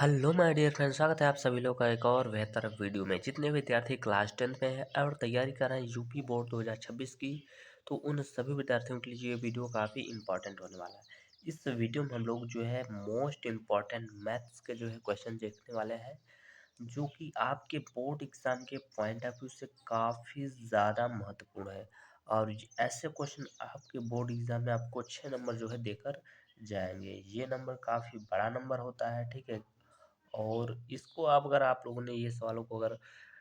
Hello my dear friend, स्वागत है आप सभी लोग का एक और बेहतर वीडियो में। जितने विद्यार्थी क्लास 10 में हैं और तैयारी कर रहे हैं यूपी बोर्ड 2026 की, तो उन सभी विद्यार्थियों के लिए ये वीडियो काफ़ी इंपॉर्टेंट होने वाला है। इस वीडियो में हम लोग जो है मोस्ट इम्पॉर्टेंट मैथ्स के जो है क्वेश्चन देखने वाले हैं, जो कि आपके बोर्ड एग्ज़ाम के पॉइंट ऑफ व्यू से काफ़ी ज़्यादा महत्वपूर्ण है। और ऐसे क्वेश्चन आपके बोर्ड एग्ज़ाम में आपको 6 नंबर जो है देकर जाएंगे। ये नंबर काफ़ी बड़ा नंबर होता है, ठीक है। और इसको अगर आप लोगों ने ये सवालों को अगर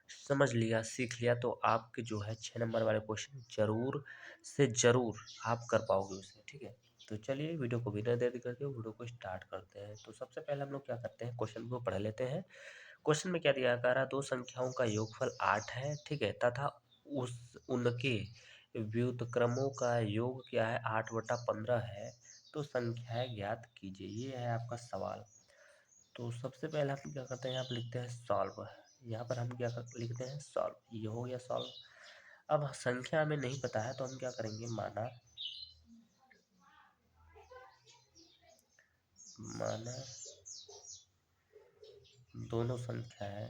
समझ लिया, सीख लिया, तो आपके जो है 6 नंबर वाले क्वेश्चन ज़रूर से ज़रूर आप कर पाओगे उसे, ठीक है। तो चलिए वीडियो को बिना देरी करके वीडियो को स्टार्ट करते हैं। तो सबसे पहले हम लोग क्या करते हैं, क्वेश्चन को पढ़ लेते हैं। क्वेश्चन में क्या दिया जा रहा है, दो संख्याओं का योगफल 8 है, ठीक है, तथा उस उनके व्युत्क्रमों का योग क्या है, 8/15 है, तो संख्याएं ज्ञात कीजिए। ये है आपका सवाल। तो सबसे पहले हम क्या करते हैं, यहाँ पर लिखते हैं सॉल्व। यहाँ पर हम क्या लिखते हैं, सॉल्व। ये हो गया सॉल्व। अब संख्या हमें नहीं पता है तो हम क्या करेंगे, माना माना दोनों संख्या है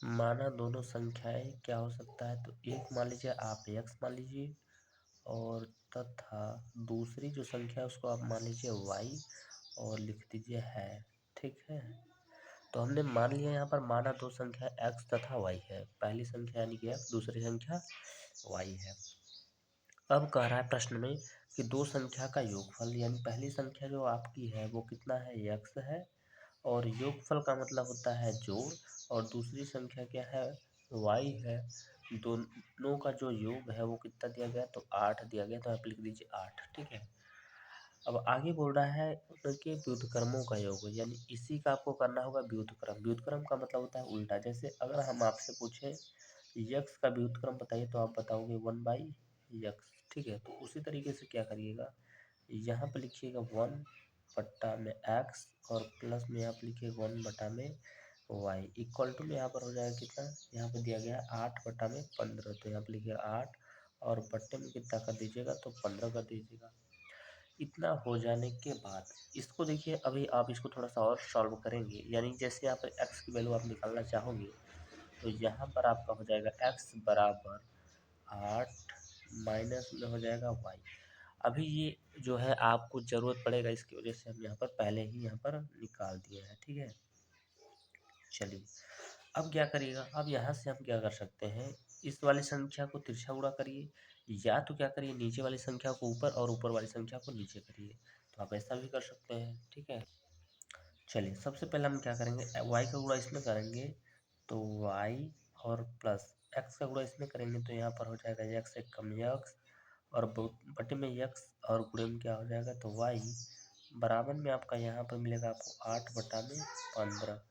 माना दोनों संख्याएं क्या हो सकता है, तो एक मान लीजिए आप x मान लीजिए, और तथा दूसरी जो संख्या है उसको आप मान लीजिए y, और लिख दीजिए है, ठीक है। तो हमने मान लिया यहाँ पर, माना दो संख्या x तथा y है। पहली संख्या यानी कि x, दूसरी संख्या y है। अब कह रहा है प्रश्न में कि दो संख्या का योगफल, यानी पहली संख्या जो आपकी है वो कितना है, x है, और योगफल का मतलब होता है जोड़, और दूसरी संख्या क्या है, y है। दोनों का जो योग है वो कितना दिया गया, तो 8 दिया गया, तो आप लिख दीजिए 8, ठीक है। अब आगे बोल रहा है उनके व्युत्क्रमों का योग, यानी इसी का आपको करना होगा व्युत्क्रम। व्युत्क्रम का मतलब होता है उल्टा। जैसे अगर हम आपसे पूछें यक्स का व्युत्क्रम बताइए, तो आप बताओगे 1/x, ठीक है। तो उसी तरीके से क्या करिएगा, यहाँ पर लिखिएगा 1/x, और प्लस में आप लिखिए 1/में y, इक्वल टू में यहाँ पर हो जाएगा कितना, यहाँ पर दिया गया है 8/15, तो यहाँ पर लिखिए 8, और बट्टे में कितना कर दीजिएगा, तो 15 कर दीजिएगा। इतना हो जाने के बाद इसको देखिए, अभी आप इसको थोड़ा सा और सॉल्व करेंगे, यानी जैसे यहाँ पर x की वैल्यू आप निकालना चाहोगे, तो यहाँ पर आपका हो जाएगा x बराबर 8 माइनस में हो जाएगा y। अभी ये जो है आपको ज़रूरत पड़ेगा, इसकी वजह से हम यहाँ पर पहले ही यहाँ पर निकाल दिए हैं, ठीक है। चलिए अब क्या करिएगा, अब यहाँ से हम क्या कर सकते हैं, इस वाली संख्या को तिरछा गुणा करिए, या तो क्या करिए, नीचे वाली संख्या को ऊपर और ऊपर वाली संख्या को नीचे करिए। तो आप ऐसा भी कर सकते हैं, ठीक है। चलिए सबसे पहले हम क्या करेंगे, y का गुणा इसमें करेंगे तो y, और प्लस x का गुणा इसमें करेंगे तो यहाँ पर हो जाएगा x एक कम x, और बटे में x, और गुणे में क्या हो जाएगा, तो y बराबर में आपका यहाँ पर मिलेगा आपको 8/15।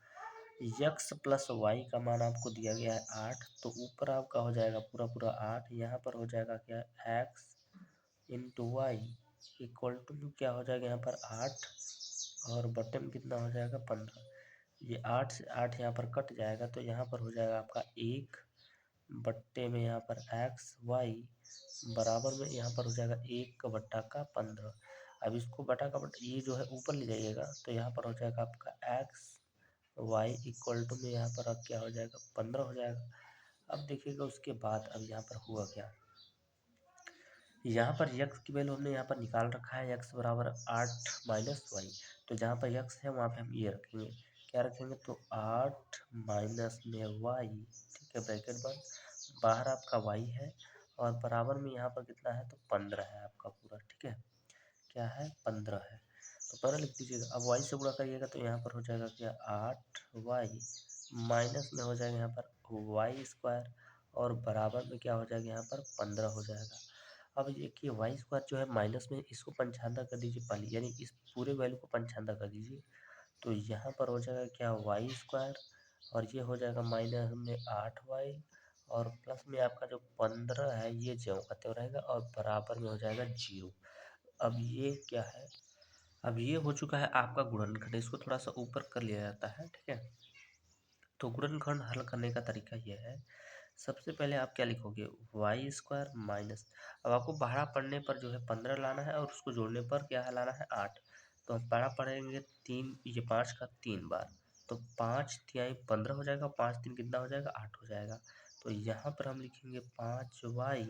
यक्स प्लस वाई का मान आपको दिया गया है 8, तो ऊपर आपका हो जाएगा पूरा पूरा 8, यहाँ पर हो जाएगा क्या, x into y, equal to क्या हो जाएगा यहाँ पर 8, और बटे में कितना हो जाएगा 15। ये 8 से 8 यहाँ पर कट जाएगा, तो यहाँ पर हो जाएगा आपका 1 बट्टे में यहाँ पर एक्स वाई, बराबर में यहाँ पर हो जाएगा 1/15। अब इसको बटा का बटा ये जो है ऊपर ले जाइएगा, तो यहाँ पर हो जाएगा आपका एक्स वाई इक्वल टू में यहाँ पर अब क्या हो जाएगा, 15 हो जाएगा। अब देखिएगा उसके बाद अब यहाँ पर हुआ क्या, यहाँ पर यक्स की वैल्यू हमने यहाँ पर निकाल रखा है, यक्स बराबर 8 माइनस वाई। तो जहाँ पर यक्स है वहाँ पे हम ये रखेंगे, क्या रखेंगे, तो 8 माइनस में वाई, ठीक है, ब्रैकेट बंद, बाहर आपका वाई है, और बराबर में यहाँ पर कितना है, तो 15 है आपका पूरा, ठीक है। क्या है, 15 है, तो 15 लिख दीजिएगा। अब वाई से गुणा करिएगा तो यहाँ पर हो जाएगा क्या, 8y, माइनस में हो जाएगा यहाँ पर वाई स्क्वायर, और बराबर में क्या हो जाएगा यहाँ पर 15 हो जाएगा। अब देखिए वाई स्क्वायर जो है माइनस में, इसको पंचांदा कर दीजिए पहले, यानी इस पूरे वैल्यू को पंचांदा कर दीजिए, तो यहाँ पर हो जाएगा क्या, वाई स्क्वायर, और ये हो जाएगा माइनस में 8y, और प्लस में आपका जो 15 है ये ज्यों का त्यों रहेगा, और बराबर में हो जाएगा 0। अब ये क्या है, अब ये हो चुका है आपका गुणनखंड, इसको थोड़ा सा ऊपर कर लिया जाता है, ठीक है। तो गुणनखंड हल करने का तरीका यह है, सबसे पहले आप क्या लिखोगे, वाई स्क्वायर माइनस, अब आपको बारह पढ़ने पर जो है 15 लाना है और उसको जोड़ने पर क्या है लाना है 8। तो हम बारह पढ़ेंगे 3, ये 5 का 3 बार, तो 5 तिहाई 15 हो जाएगा, 5 3 कितना हो जाएगा 8 हो जाएगा। तो यहाँ पर हम लिखेंगे 5y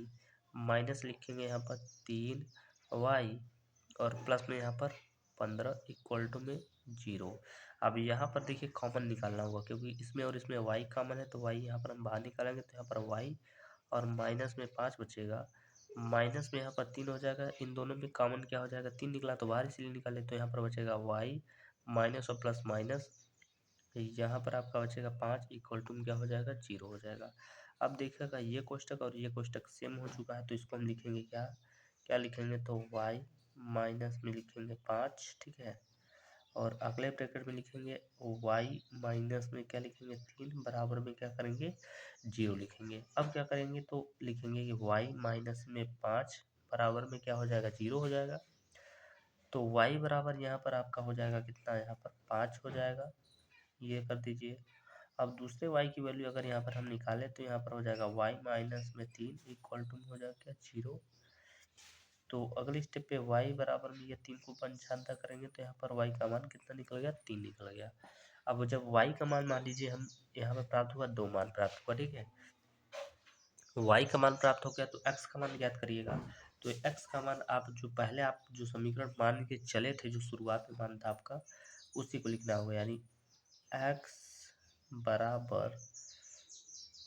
माइनस लिखेंगे यहाँ पर 3y और प्लस में यहाँ पर 15 इक्वल टू में 0। अब यहाँ पर देखिए कॉमन निकालना होगा, क्योंकि इसमें और इसमें y कॉमन है, तो y यहाँ पर हम बाहर निकालेंगे तो यहाँ पर y और माइनस में 5 बचेगा, माइनस में यहाँ पर 3 हो जाएगा, इन दोनों में कॉमन क्या हो जाएगा 3 निकला तो बाहर इसलिए निकाले, तो यहाँ पर बचेगा y माइनस और प्लस माइनस, यहाँ पर आपका बचेगा 5 इक्वल टू में क्या हो जाएगा 0 हो जाएगा। अब देखिएगा ये कोष्टक और ये कोष्टक सेम हो चुका है, तो इसको हम लिखेंगे क्या क्या लिखेंगे, तो y माइनस में लिखेंगे 5, ठीक है, और अगले ब्रैकेट में लिखेंगे y माइनस में क्या लिखेंगे 3 बराबर में क्या करेंगे 0 लिखेंगे। अब क्या करेंगे तो लिखेंगे कि y माइनस में 5 बराबर में क्या हो जाएगा 0 हो जाएगा। तो y बराबर यहाँ पर आपका हो जाएगा कितना, यहाँ पर 5 हो जाएगा, ये कर दीजिए। अब दूसरे y की वैल्यू अगर यहाँ पर हम निकालें तो यहाँ पर हो जाएगा y माइनस में 3 इक्वल टू हो जाएगा क्या 0। तो अगले स्टेप पे y बराबर में ये 3 को पंचांतर करेंगे तो यहाँ पर y का मान कितना निकल गया 3 निकल गया। अब जब y का मान मान लीजिए हम यहाँ पर प्राप्त हुआ 2 मान प्राप्त हुआ, ठीक है, y का मान प्राप्त हो गया तो x का मान ज्ञात करिएगा। तो x का मान आप जो पहले आप जो समीकरण मान के चले थे, जो शुरुआत में मान था आपका, उसी को लिखना होगा, यानी x बराबर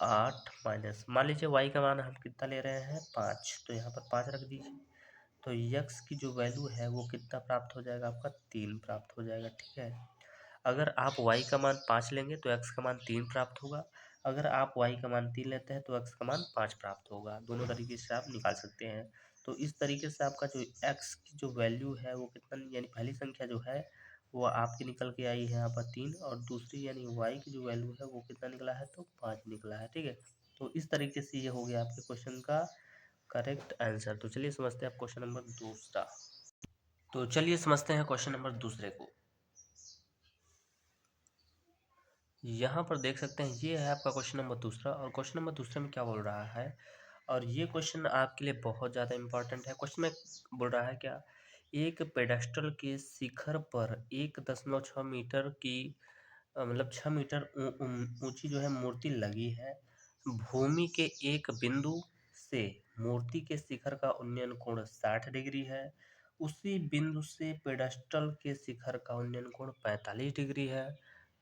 8 माइनस, मान लीजिए y का मान हम कितना ले रहे हैं 5, तो यहाँ पर 5 रख दीजिए। तो x की जो वैल्यू है वो कितना प्राप्त हो जाएगा आपका 3 प्राप्त हो जाएगा, ठीक है। अगर आप y का मान 5 लेंगे तो x का मान 3 प्राप्त होगा, अगर आप y का मान 3 लेते हैं तो x का मान 5 प्राप्त होगा। दोनों तरीके से आप निकाल सकते हैं। तो इस तरीके से आपका जो x की जो वैल्यू है वो कितना, यानी पहली संख्या जो है वो आपकी निकल के आई है यहाँ पर 3, और दूसरी यानी y की जो वैल्यू है वो कितना निकला है तो 5 निकला है, ठीक है। तो इस तरीके से ये हो गया आपके क्वेश्चन का करेक्ट आंसर। तो चलिए समझते हैं आप क्वेश्चन नंबर दूसरा। तो चलिए समझते हैं क्वेश्चन नंबर दूसरे को। यहाँ पर देख सकते हैं ये है आपका क्वेश्चन नंबर दूसरा, और क्वेश्चन नंबर दूसरे में क्या बोल रहा है, और ये क्वेश्चन आपके लिए बहुत ज़्यादा इंपॉर्टेंट है। क्वेश्चन में बोल रहा है क्या, एक पेडेस्टल के शिखर पर 1.6 मीटर की मतलब 6 मीटर ऊंची जो है मूर्ति लगी है। भूमि के एक बिंदु से मूर्ति के शिखर का उन्नयन कोण 60 डिग्री है। उसी बिंदु से पेडेस्टल के शिखर का उन्नयन कोण 45 डिग्री है।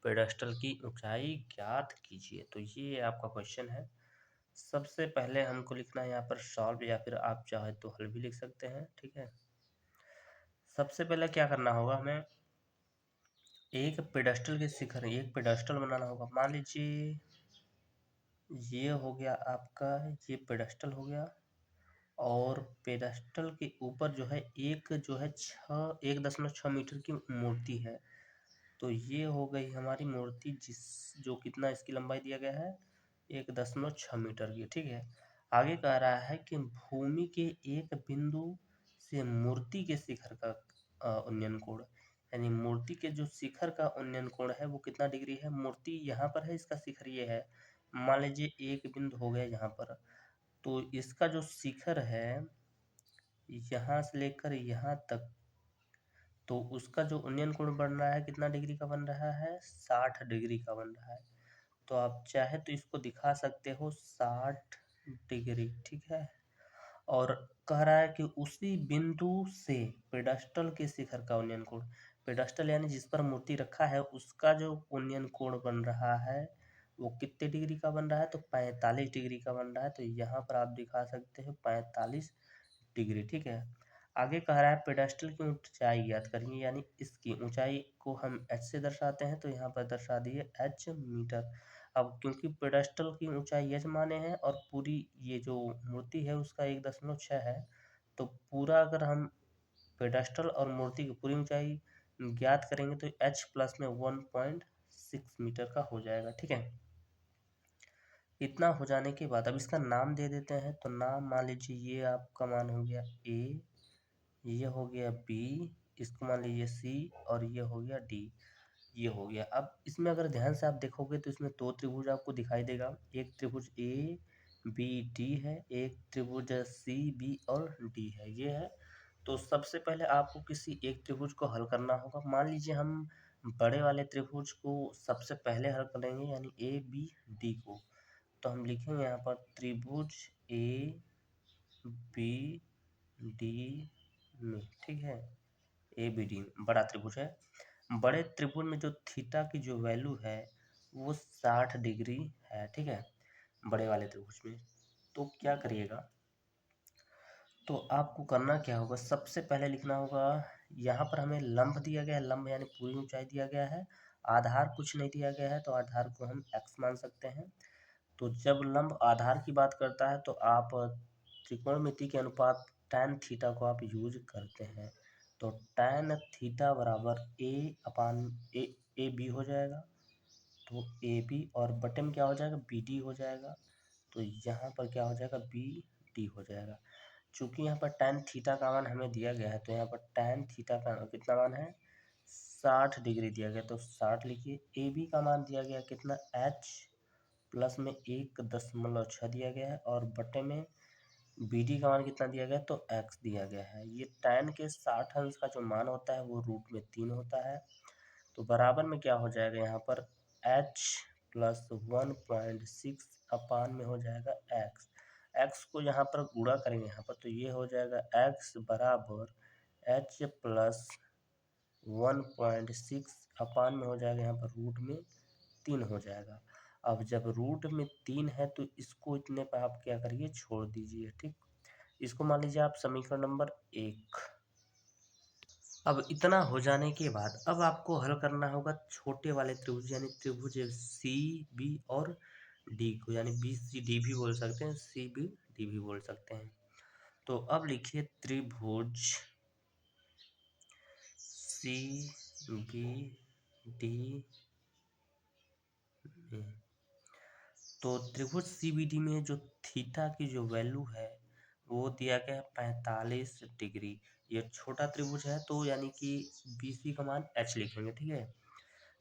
पेडेस्टल की ऊंचाई ज्ञात कीजिए। तो ये आपका क्वेश्चन है। सबसे पहले हमको लिखना है यहाँ पर सॉल्व, या फिर आप चाहे तो हल भी लिख सकते हैं, ठीक है। सबसे पहले क्या करना होगा, हमें एक पेडेस्टल के शिखर, एक पेडेस्टल बनाना होगा। मान लीजिए ये हो गया आपका, ये पेडेस्टल हो गया, और पेडेस्टल के ऊपर जो है एक जो है 1.6 मीटर की मूर्ति है। तो ये हो गई हमारी मूर्ति, जो कितना इसकी लंबाई दिया गया है 1.6 मीटर की, ठीक है। आगे कह रहा है कि भूमि के एक बिंदु से मूर्ति के शिखर का उन्नयन कोण, यानी मूर्ति के जो शिखर का उन्नयन कोण है वो कितना डिग्री है। मूर्ति यहाँ पर है, इसका शिखर ये है, मान लीजिए एक बिंदु हो गया यहाँ पर, तो इसका जो शिखर है यहाँ से लेकर यहाँ तक, तो उसका जो उन्नयन कोण बन रहा है कितना डिग्री का बन रहा है 60 डिग्री का बन रहा है। तो आप चाहे तो इसको दिखा सकते हो 60 डिग्री, ठीक है। और कह रहा है कि उसी बिंदु से पेडेस्टल के शिखर का उन्नयन कोण, पेडेस्टल यानी जिस पर मूर्ति रखा है उसका जो उन्नयन कोण बन रहा है वो कितने डिग्री का बन रहा है, तो 45 डिग्री का बन रहा है। तो यहाँ पर आप दिखा सकते हो 45 डिग्री, ठीक है। आगे कह रहा है पेडेस्टल की ऊंचाई ज्ञात करिए, यानी इसकी ऊंचाई को हम h से दर्शाते हैं, तो यहाँ पर दर्शा दिए h मीटर। अब क्योंकि पेडेस्टल की ऊंचाई h माने हैं और पूरी ये जो मूर्ति है उसका 1.6 है, तो पूरा अगर हम पेडेस्टल और मूर्ति की पूरी ऊंचाई ज्ञात करेंगे तो h प्लस में 1.6 मीटर का हो जाएगा, ठीक है। इतना हो जाने के बाद अब इसका नाम दे देते हैं। तो नाम मान लीजिए ये आपका मान हो गया A, ये हो गया B, इसको मान लीजिए C, और ये हो गया D। ये हो गया। अब इसमें अगर ध्यान से आप देखोगे तो इसमें दो त्रिभुज आपको दिखाई देगा। एक त्रिभुज ए बी डी है, एक त्रिभुज सी बी और डी है, ये है। तो सबसे पहले आपको किसी एक त्रिभुज को हल करना होगा। मान लीजिए हम बड़े वाले त्रिभुज को सबसे पहले हल करेंगे, यानी ए बी डी को। तो हम लिखेंगे यहाँ पर त्रिभुज ए बी डी में, ठीक है, ए बी डी बड़ा त्रिभुज है। बड़े त्रिभुज में जो थीटा की जो वैल्यू है वो 60 डिग्री है, ठीक है, बड़े वाले त्रिभुज में। तो क्या करिएगा, तो आपको करना क्या होगा, सबसे पहले लिखना होगा, यहाँ पर हमें लंब दिया गया है, लंब यानी पूरी ऊंचाई दिया गया है, आधार कुछ नहीं दिया गया है, तो आधार को हम x मान सकते हैं। तो जब लंब आधार की बात करता है तो आप त्रिकोणमिति के अनुपात tan थीटा को आप यूज करते हैं। तो tan थीटा बराबर ए बी हो जाएगा। तो ए बी और बटे में क्या हो जाएगा, बी डी हो जाएगा। तो यहाँ पर क्या हो जाएगा, बी डी हो जाएगा। चूंकि यहाँ पर tan थीटा का मान हमें दिया गया है, तो यहाँ पर tan थीटा का कितना मान है, 60 डिग्री दिया गया, तो 60 लिखिए। ए बी का मान दिया गया कितना, h प्लस में 1.6 दिया गया है, और बटे में बी डी का मान कितना दिया गया है, तो x दिया गया है। ये tan के 60 अंश का जो मान होता है वो √3 होता है। तो बराबर में क्या हो जाएगा, यहाँ पर h प्लस 1.6 अपान में हो जाएगा x। x को यहाँ पर गुणा करेंगे यहाँ पर, तो ये हो जाएगा x बराबर h प्लस 1.6 अपान में हो जाएगा यहाँ पर √3 हो जाएगा। अब जब √3 है तो इसको इतने पर आप क्या करिए, छोड़ दीजिए, ठीक। इसको मान लीजिए आप समीकरण नंबर 1। अब इतना हो जाने के बाद अब आपको हल करना होगा छोटे वाले त्रिभुज, यानी त्रिभुज सी बी और डी को, यानी बी सी डी भी बोल सकते हैं, सी बी डी भी बोल सकते हैं। तो अब लिखिए त्रिभुज सी बी डी में, तो त्रिभुज सी बी डी में जो थीटा की जो वैल्यू है वो दिया गया है 45 डिग्री। ये छोटा त्रिभुज है, तो यानी कि बी सी का मान h लिखेंगे, ठीक है।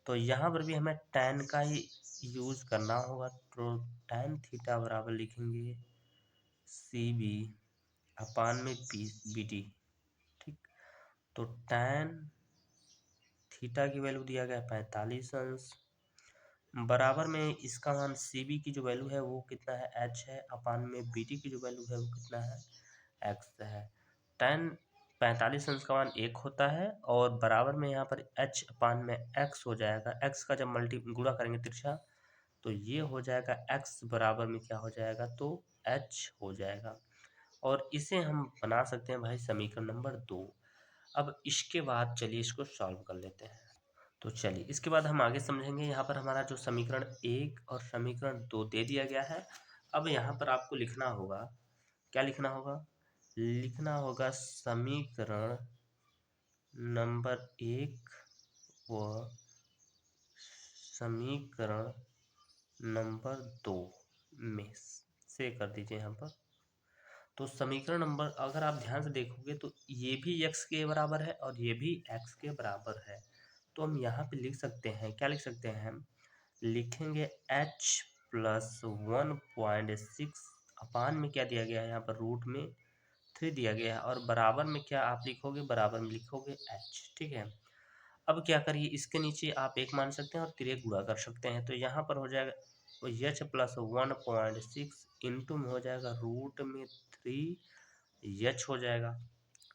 तो यहाँ पर भी हमें tan का ही यूज करना होगा, तो tan थीटा बराबर लिखेंगे सी बी अपान में बी डी, ठीक। तो tan थीटा की वैल्यू दिया गया है 45 अंश, बराबर में इसका मान सी बी की जो वैल्यू है वो कितना है, h है, अपान में बी डी की जो वैल्यू है वो कितना है, x है। tan 45 अंश का मान 1 होता है, और बराबर में यहाँ पर h अपान में x हो जाएगा। x का जब गुणा करेंगे तिरछा, तो ये हो जाएगा x बराबर में क्या हो जाएगा, तो h हो जाएगा। और इसे हम बना सकते हैं भाई समीकरण नंबर 2। अब इसके बाद चलिए इसको सॉल्व कर लेते हैं। तो चलिए इसके बाद हम आगे समझेंगे। यहाँ पर हमारा जो समीकरण 1 और समीकरण 2 दे दिया गया है। अब यहाँ पर आपको लिखना होगा, क्या लिखना होगा, लिखना होगा समीकरण नंबर 1 व समीकरण नंबर 2 में से कर दीजिए यहाँ पर। तो समीकरण नंबर, अगर आप ध्यान से देखोगे तो ये भी x के बराबर है और ये भी x के बराबर है। तो हम यहाँ पे लिख सकते हैं, क्या लिख सकते हैं, हम लिखेंगे h प्लस 1.6 अपान में क्या दिया गया है, यहाँ पर √3 दिया गया है, और बराबर में क्या आप लिखोगे, बराबर में लिखोगे h, ठीक है। अब क्या करिए, इसके नीचे आप 1 मान सकते हैं और तिर्यक गुणा कर सकते हैं। तो यहाँ पर हो जाएगा तो h प्लस 1.6 इंटू में हो जाएगा √3 h हो जाएगा,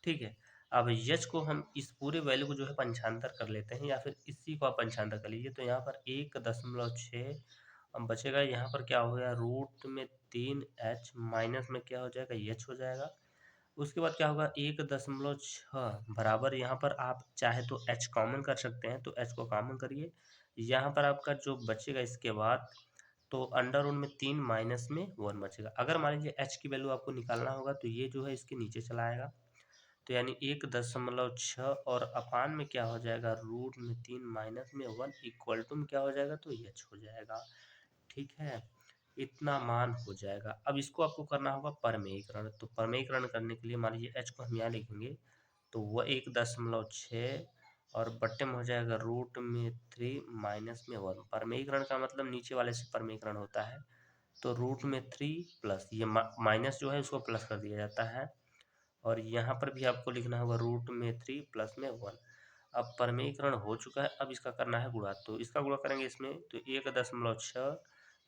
ठीक है। अब h को हम इस पूरे वैल्यू को जो है पंचांतर कर लेते हैं, या फिर इसी को आप पंचांतर कर लीजिए। तो यहाँ पर 1.6 अब बचेगा, यहाँ पर क्या हो गया, √3h माइनस में क्या हो जाएगा, h हो जाएगा। उसके बाद क्या होगा, 1.6 बराबर, यहाँ पर आप चाहे तो h कॉमन कर सकते हैं, तो h को कॉमन करिए। यहाँ पर आपका जो बचेगा इसके बाद, तो अंडर रूट में 3 माइनस में 1 बचेगा। अगर मान लीजिए h की वैल्यू आपको निकालना होगा तो ये जो है इसके नीचे चला आएगा, तो यानी 1.6 और अपान में क्या हो जाएगा, √3 माइनस में 1 इक्वल टू में क्या हो जाएगा, तो h हो जाएगा, ठीक है। इतना मान हो जाएगा। अब इसको आपको करना होगा परमेयीकरण। तो परमेयीकरण करने के लिए मान लीजिए h को हम यहाँ लिखेंगे, तो वह 1.6 और बट्टे में हो जाएगा रूट में 3 माइनस में 1। परमेयीकरण का मतलब नीचे वाले से परमेयीकरण होता है, तो रूट में 3 प्लस ये माइनस जो है उसको प्लस कर दिया जाता है, और यहाँ पर भी आपको लिखना होगा रूट में 3 प्लस में 1। अब परमेयीकरण हो चुका है, अब इसका करना है गुणा, तो इसका गुणा करेंगे इसमें तो 1.6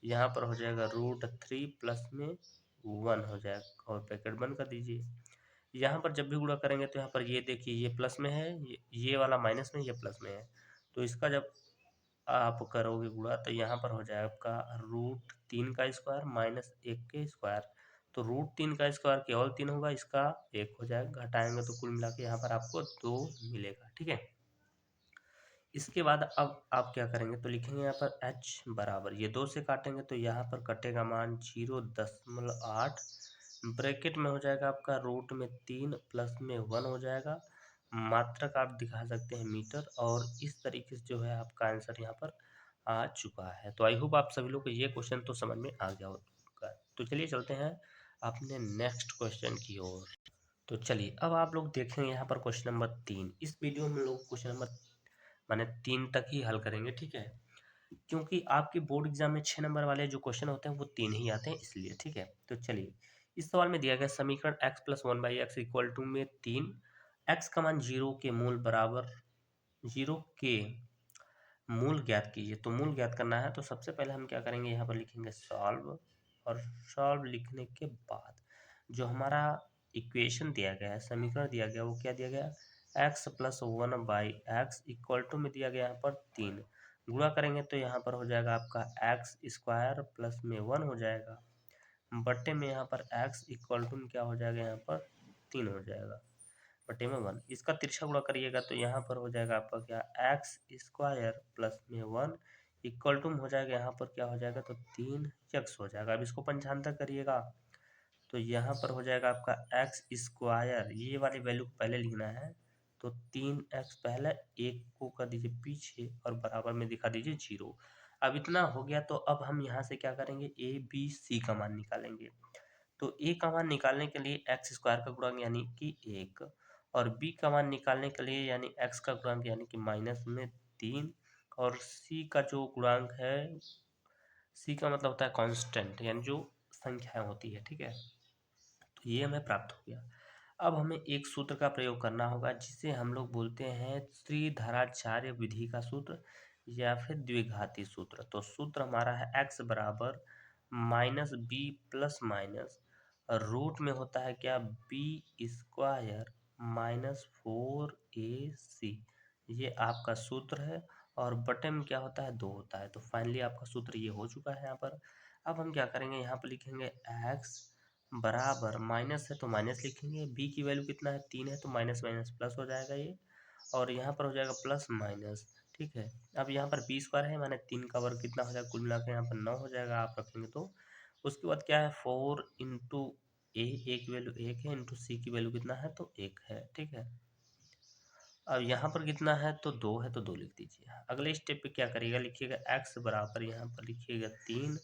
यहाँ पर हो जाएगा रूट 3 प्लस में 1 हो जाएगा, और ब्रैकेट बंद कर दीजिए। यहाँ पर जब भी गुणा करेंगे तो यहाँ पर ये देखिए ये प्लस में है, ये वाला माइनस में, ये प्लस में है, तो इसका जब आप करोगे गुणा तो यहाँ पर हो जाएगा आपका रूट 3 का स्क्वायर माइनस 1 के स्क्वायर, तो रूट 3 का स्क्वायर केवल 3 होगा, इसका 1 हो जाएगा, घटाएंगे तो कुल मिला के यहाँ पर आपको 2 मिलेगा। ठीक है, इसके बाद अब आप क्या करेंगे तो लिखेंगे यहाँ पर h बराबर, ये 2 से काटेंगे तो यहाँ पर कटेगा मान 0.8, ब्रैकेट में हो जाएगा आपका रूट में 3 प्लस में 1 हो जाएगा, मात्रक आप दिखा सकते हैं मीटर, और इस तरीके से जो है आपका आंसर यहाँ पर आ चुका है। तो आई होप आप सभी लोग को ये क्वेश्चन तो समझ में आ गया होगा। तो चलिए चलते हैं अपने नेक्स्ट क्वेश्चन की ओर। तो चलिए अब आप लोग देखेंगे यहाँ पर क्वेश्चन नंबर 3। इस वीडियो में लोग क्वेश्चन नंबर माने 3 तक ही हल करेंगे, ठीक है, क्योंकि आपके बोर्ड एग्जाम में 6 नंबर वाले जो क्वेश्चन होते हैं वो 3 ही आते हैं इसलिए। ठीक है, तो चलिए इस सवाल में दिया गया समीकरण x plus 1/x equal to में 3 x का मान 0 के मूल बराबर 0 के मूल ज्ञात कीजिए। तो मूल ज्ञात करना है तो सबसे पहले हम क्या करेंगे, यहाँ पर लिखेंगे सॉल्व, और सॉल्व लिखने के बाद जो हमारा इक्वेशन दिया गया है, समीकरण दिया गया, वो क्या दिया गया, x plus 1/x equal to में दिया गया यहाँ पर 3, गुणा करेंगे तो यहाँ पर हो जाएगा आपका एक्स स्क्वायर प्लस में 1 हो जाएगा, बट्टे में यहाँ पर x इक्वल टू में क्या हो जाएगा, यहाँ पर 3 हो जाएगा, बटे में 1, इसका तिरछा गुणा करिएगा तो यहाँ पर हो जाएगा आपका क्या एक्स स्क्वायर प्लस में 1 इक्वल टू में हो जाएगा यहाँ पर क्या हो जाएगा, तो 3x हो जाएगा। अब इसको पंचांतर करिएगा तो यहाँ पर हो जाएगा आपका एक्स स्क्वायर, ये वाली वैल्यू पहले लिखना है, तो 3x पहले, एक को कर दीजिए पीछे और बराबर में दिखा दीजिए 0। अब इतना हो गया तो अब हम यहाँ से क्या करेंगे, a b c का मान निकालेंगे। तो a का मान निकालने के लिए एक्स स्क्वायर का गुणांक यानी कि 1, और b का मान निकालने के लिए यानी x का गुणांक यानी कि माइनस में 3, और c का जो गुणांक है, c का मतलब होता है कांस्टेंट, यानी जो संख्याएं होती है। ठीक है, तो ये हमें प्राप्त हो गया। अब हमें एक सूत्र का प्रयोग करना होगा जिसे हम लोग बोलते हैं त्रिधाराचार्य विधि का सूत्र या फिर द्विघाती सूत्र। तो सूत्र हमारा है x बराबर minus b plus minus root में होता है क्या, बी स्क्वायर माइनस 4ac, ये आपका सूत्र है, और बटे में क्या होता है, 2 होता है। तो फाइनली आपका सूत्र ये हो चुका है यहाँ पर। अब हम क्या करेंगे, यहाँ पर लिखेंगे x बराबर, माइनस है तो माइनस लिखेंगे, b की वैल्यू कितना है, 3 है, तो माइनस माइनस प्लस हो जाएगा ये, और यहाँ पर हो जाएगा प्लस माइनस। ठीक है, अब यहाँ पर बी स्क्वायर है माने 3 का वर्ग कितना हो जाएगा, कुल मिला के यहाँ पर 9 हो जाएगा, आप रखेंगे तो। उसके बाद क्या है, 4 इंटू ए की वैल्यू 1 है, इंटू सी की वैल्यू कितना है, तो 1 है। ठीक है, अब यहाँ पर कितना है, तो 2 है, तो 2 लिख दीजिए। अगले स्टेप पे क्या करिएगा, लिखिएगा x बराबर, यहाँ पर लिखिएगा 3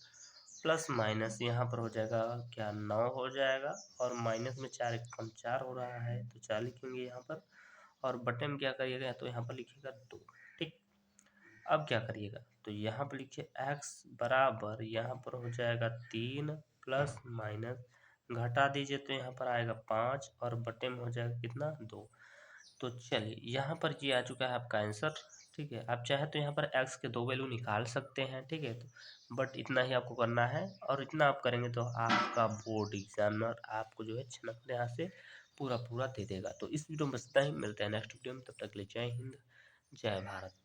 प्लस माइनस यहाँ पर हो जाएगा क्या, 9 हो जाएगा, और माइनस में 4 1 4 हो रहा है, तो 4 लिखेंगे यहाँ पर, और बटे में क्या करिएगा, तो यहाँ पर लिखिएगा 2। ठीक, अब क्या करिएगा, तो यहाँ पर लिखिए x बराबर, यहाँ पर हो जाएगा 3 प्लस माइनस, घटा दीजिए तो यहाँ पर आएगा 5, और बटे में हो जाएगा कितना, 2। तो चलिए यहाँ पर ये आ चुका है आपका आंसर। ठीक है, आप चाहे तो यहाँ पर x के 2 वैल्यू निकाल सकते हैं। ठीक है, तो बट इतना ही आपको करना है, और इतना आप करेंगे तो आपका बोर्ड एग्जामिनर आपको जो है 6 नंबर यहाँ से पूरा पूरा दे देगा। तो इस वीडियो में बस इतना ही, मिलते हैं नेक्स्ट वीडियो में, तब तक के लिए जय हिंद जय भारत।